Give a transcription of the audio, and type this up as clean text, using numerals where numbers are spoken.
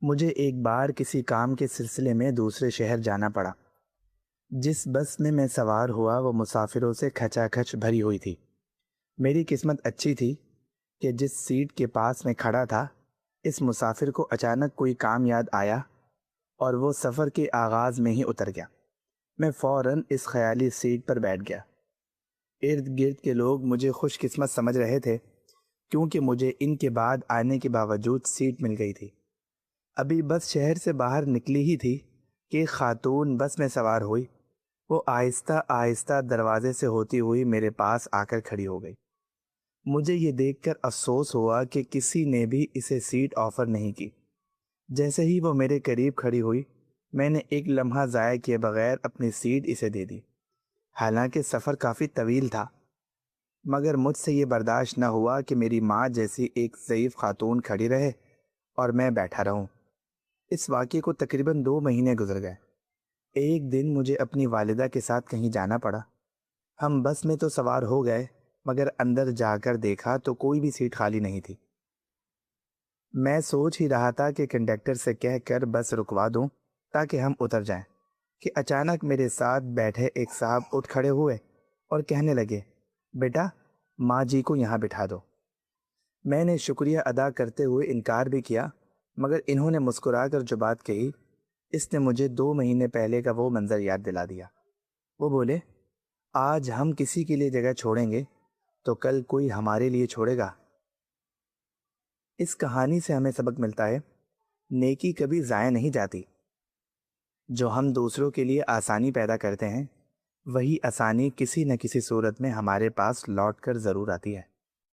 مجھے ایک بار کسی کام کے سلسلے میں دوسرے شہر جانا پڑا۔ جس بس میں سوار ہوا وہ مسافروں سے کھچا کھچ بھری ہوئی تھی۔ میری قسمت اچھی تھی کہ جس سیٹ کے پاس میں کھڑا تھا اس مسافر کو اچانک کوئی کام یاد آیا اور وہ سفر کے آغاز میں ہی اتر گیا۔ میں فوراً اس خیالی سیٹ پر بیٹھ گیا۔ ارد گرد کے لوگ مجھے خوش قسمت سمجھ رہے تھے کیونکہ مجھے ان کے بعد آنے کے باوجود سیٹ مل گئی تھی۔ ابھی بس شہر سے باہر نکلی ہی تھی کہ ایک خاتون بس میں سوار ہوئی۔ وہ آہستہ آہستہ دروازے سے ہوتی ہوئی میرے پاس آ کر کھڑی ہو گئی۔ مجھے یہ دیکھ کر افسوس ہوا کہ کسی نے بھی اسے سیٹ آفر نہیں کی۔ جیسے ہی وہ میرے قریب کھڑی ہوئی میں نے ایک لمحہ ضائع کیے بغیر اپنی سیٹ اسے دے دی۔ حالانکہ سفر کافی طویل تھا مگر مجھ سے یہ برداشت نہ ہوا کہ میری ماں جیسی ایک ضعیف خاتون کھڑی رہے اور میں بیٹھا رہوں۔ اس واقعے کو تقریباً 2 مہینے گزر گئے۔ ایک دن مجھے اپنی والدہ کے ساتھ کہیں جانا پڑا۔ ہم بس میں تو سوار ہو گئے مگر اندر جا کر دیکھا تو کوئی بھی سیٹ خالی نہیں تھی۔ میں سوچ ہی رہا تھا کہ کنڈکٹر سے کہہ کر بس رکوا دوں تاکہ ہم اتر جائیں کہ اچانک میرے ساتھ بیٹھے ایک صاحب اٹھ کھڑے ہوئے اور کہنے لگے، بیٹا ماں جی کو یہاں بٹھا دو۔ میں نے شکریہ ادا کرتے ہوئے انکار بھی کیا مگر انہوں نے مسکرا کر جو بات کہی اس نے مجھے 2 مہینے پہلے کا وہ منظر یاد دلا دیا۔ وہ بولے، آج ہم کسی کے لیے جگہ چھوڑیں گے تو کل کوئی ہمارے لیے چھوڑے گا۔ اس کہانی سے ہمیں سبق ملتا ہے، نیکی کبھی ضائع نہیں جاتی۔ جو ہم دوسروں کے لیے آسانی پیدا کرتے ہیں وہی آسانی کسی نہ کسی صورت میں ہمارے پاس لوٹ کر ضرور آتی ہے۔